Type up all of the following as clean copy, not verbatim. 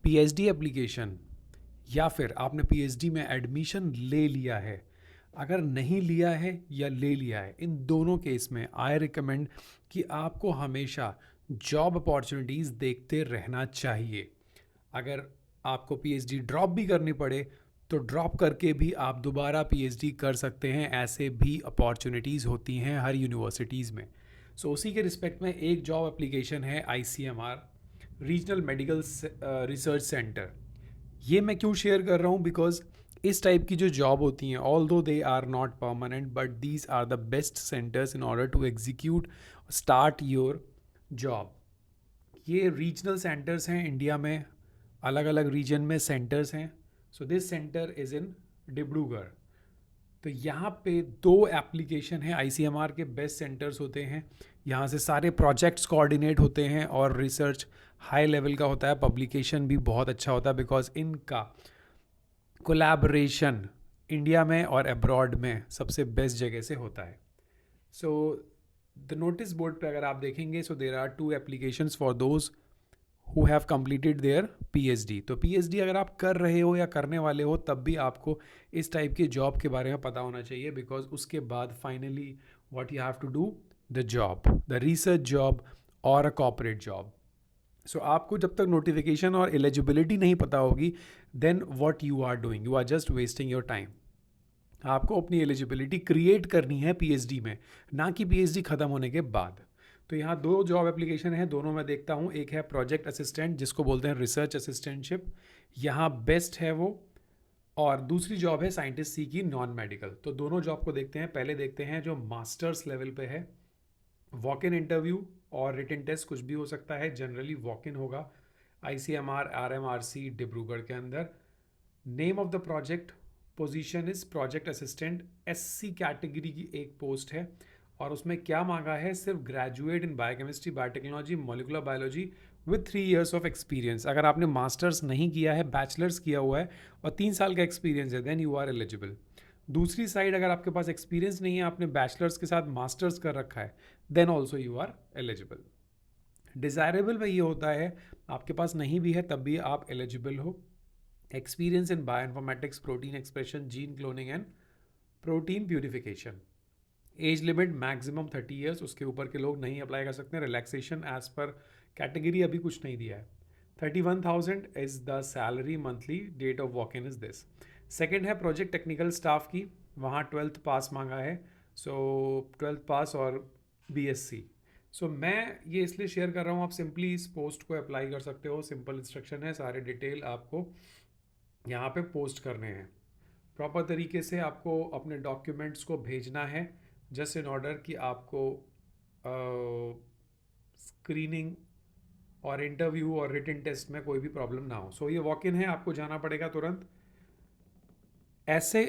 PhD application या फिर आपने पीएचडी में एडमिशन ले लिया है, अगर नहीं लिया है या ले लिया है, इन दोनों केस में आई रिकमेंड कि आपको हमेशा जॉब अपॉर्चुनिटीज़ देखते रहना चाहिए। अगर आपको पीएचडी ड्रॉप भी करनी पड़े तो ड्रॉप करके भी आप दोबारा पीएचडी कर सकते हैं, ऐसे भी अपॉर्चुनिटीज़ होती हैं हर यूनिवर्सिटीज़ में। सो उसी के रिस्पेक्ट में एक जॉब एप्लीकेशन है ICMR, regional medical research centre. ये मैं क्यों शेयर कर रहा हूँ, बिकॉज इस टाइप की जो जॉब होती हैं, although they are not permanent, but these are the best centres in order to execute start your job. ये रीजनल सेंटर्स हैं इंडिया में, अलग अलग रीजन में सेंटर्स हैं। So this centre is in Dibrugarh. तो यहाँ पे दो एप्लीकेशन है, आईसीएमआर के बेस्ट सेंटर्स होते हैं। यहाँ से सारे प्रोजेक्ट्स कोऑर्डिनेट होते हैं और रिसर्च हाई लेवल का होता है, पब्लिकेशन भी बहुत अच्छा होता है, बिकॉज इनका कोलैबोरेशन इंडिया में और अब्रॉड में सबसे बेस्ट जगह से होता है। सो द नोटिस बोर्ड पे अगर आप देखेंगे, so there are 2 applications for those who have completed their PhD. तो पीएचडी अगर आप कर रहे हो या करने वाले हो, तब भी आपको इस टाइप की जॉब के बारे में पता होना चाहिए, बिकॉज उसके बाद finally what you have to do, the job, the research job और अ कॉर्पोरेट जॉब। सो आपको जब तक नोटिफिकेशन और एलिजिबिलिटी नहीं पता होगी, then what you are doing, you are just wasting your time. आपको अपनी एलिजिबिलिटी क्रिएट करनी है पीएचडी में, ना कि पीएचडी ख़त्म होने के बाद। तो यहाँ दो जॉब एप्लीकेशन है, दोनों मैं देखता हूँ। एक है प्रोजेक्ट असिस्टेंट, जिसको बोलते हैं रिसर्च असिस्टेंटशिप, यहाँ बेस्ट है वो। और दूसरी जॉब है साइंटिस्ट सी की, नॉन मेडिकल। तो दोनों जॉब को देखते हैं। पहले देखते हैं जो मास्टर्स लेवल पे है। वॉक इन इंटरव्यू और रिटन टेस्ट कुछ भी हो सकता है, जनरली वॉक इन होगा। आईसीएमआर आरएमआरसी डिब्रूगढ़ के अंदर। Name of the project, position is project assistant, SC category की एक पोस्ट है। और उसमें क्या मांगा है, सिर्फ graduate in biochemistry, biotechnology, molecular biology with 3 years of experience. अगर आपने मास्टर्स नहीं किया है, बैचलर्स किया हुआ है और 3 साल का एक्सपीरियंस है, देन यू आर एलिजिबल। दूसरी साइड, अगर आपके पास एक्सपीरियंस नहीं है, आपने बैचलर्स के साथ मास्टर्स कर रखा है, then also you are eligible. Desirable में ये होता है, आपके पास नहीं भी है तब भी आप एलिजिबल हो। Experience in bioinformatics, protein expression, gene cloning and protein purification. Age limit maximum 30 years, उसके ऊपर के लोग नहीं अप्लाई कर सकते हैं। रिलैक्सेशन एज पर कैटेगरी अभी कुछ नहीं दिया है। 31,000 is the salary monthly. Date of walk in is this. Second है प्रोजेक्ट टेक्निकल स्टाफ की, वहाँ 12th पास मांगा है। सो 12th पास और बीएससी। सो मैं ये इसलिए शेयर कर रहा हूँ, आप सिंपली इस पोस्ट को अप्लाई कर सकते हो। सिंपल इंस्ट्रक्शन है, सारे डिटेल आपको यहाँ पे पोस्ट करने हैं। प्रॉपर तरीके से आपको अपने डॉक्यूमेंट्स को भेजना है, जस्ट इन ऑर्डर कि आपको स्क्रीनिंग और इंटरव्यू और रिटन टेस्ट में कोई भी प्रॉब्लम ना हो। सो ये वॉक इन है, आपको जाना पड़ेगा तुरंत। ऐसे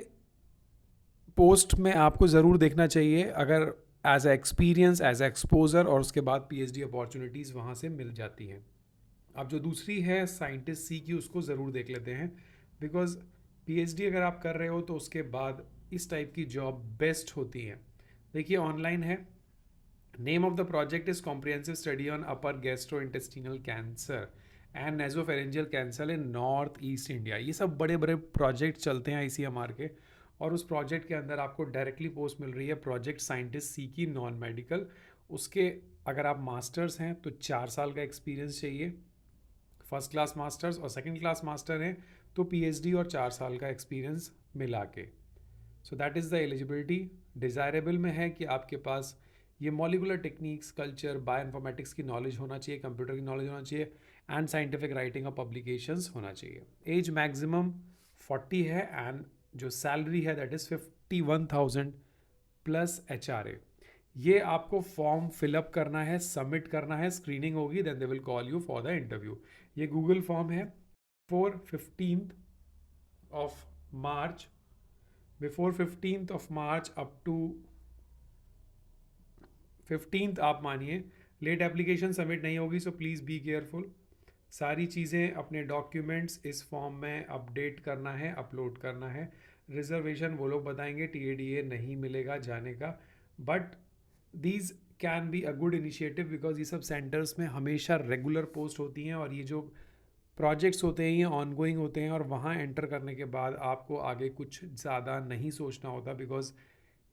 पोस्ट में आपको ज़रूर देखना चाहिए, अगर as a experience, as a exposure, और उसके बाद पीएचडी अपॉर्चुनिटीज़ वहाँ से मिल जाती हैं। अब जो दूसरी है साइंटिस्ट सी की, उसको ज़रूर देख लेते हैं, बिकॉज पीएचडी अगर आप कर रहे हो तो उसके बाद इस टाइप की जॉब बेस्ट होती है। देखिए ऑनलाइन है। Name of the project is comprehensive study on upper gastrointestinal cancer and nasopharyngeal cancer in north east India. ये सब बड़े बड़े प्रोजेक्ट चलते हैं आईसीएमआर के, और उस प्रोजेक्ट के अंदर आपको डायरेक्टली पोस्ट मिल रही है प्रोजेक्ट साइंटिस्ट सी की, नॉन मेडिकल। उसके अगर आप मास्टर्स हैं तो 4 साल का एक्सपीरियंस चाहिए, फर्स्ट क्लास मास्टर्स, और सेकंड क्लास मास्टर हैं तो पीएचडी और 4 साल का एक्सपीरियंस मिला के। So that is the eligibility. Desirable में है कि आपके पास ये मॉलिकुलर टेक्निक्स, कल्चर, बायोइन्फॉर्मेटिक्स की नॉलेज होना चाहिए, कंप्यूटर की नॉलेज होना चाहिए, एंड साइंटिफिक राइटिंग और पब्लिकेशंस होना चाहिए। एज मैक्सिमम 40 है, एंड जो सैलरी है दैट इज़ 51,000 प्लस एचआरए। ये आपको फॉर्म फिलअप करना है, सबमिट करना है, स्क्रीनिंग होगी, then they will call you for the interview. ये गूगल फॉर्म है। For 15th of March, before 15th of March up to 15th आप मानिए, लेट एप्लीकेशन सबमिट नहीं होगी। So please be careful. सारी चीज़ें, अपने डॉक्यूमेंट्स इस फॉर्म में अपडेट करना है, अपलोड करना है। रिजर्वेशन वो लोग बताएंगे, टीएडीए नहीं मिलेगा जाने का, but these can be a good initiative, because ये सब सेंटर्स में हमेशा रेगुलर पोस्ट होती हैं, और ये जो प्रोजेक्ट्स होते हैं ये ऑनगोइंग होते हैं और वहाँ एंटर करने के बाद आपको आगे कुछ ज़्यादा नहीं सोचना होता, बिकॉज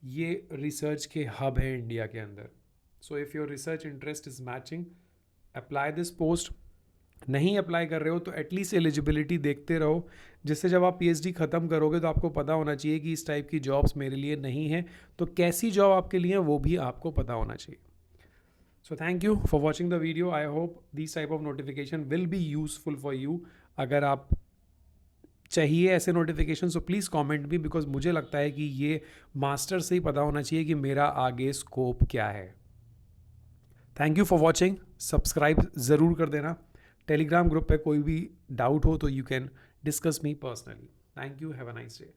ये रिसर्च के हब है इंडिया के अंदर. So if your research interest is matching, apply this post. नहीं अप्लाई कर रहे हो तो एटलीस्ट एलिजिबिलिटी देखते रहो, जिससे जब आप पीएचडी ख़त्म करोगे तो आपको पता होना चाहिए कि इस टाइप की जॉब्स मेरे लिए नहीं है, तो कैसी जॉब आपके लिए है वो भी आपको पता होना चाहिए. So thank you for watching the video. I hope these type of notification will be useful for you. अगर आप चाहिए ऐसे नोटिफिकेशन तो प्लीज़ कमेंट भी, बिकॉज मुझे लगता है कि ये मास्टर से ही पता होना चाहिए कि मेरा आगे स्कोप क्या है. Thank you for watching. Subscribe ज़रूर कर देना. टेलीग्राम ग्रुप पे कोई भी डाउट हो तो you can discuss me personally. Thank you. Have a nice day.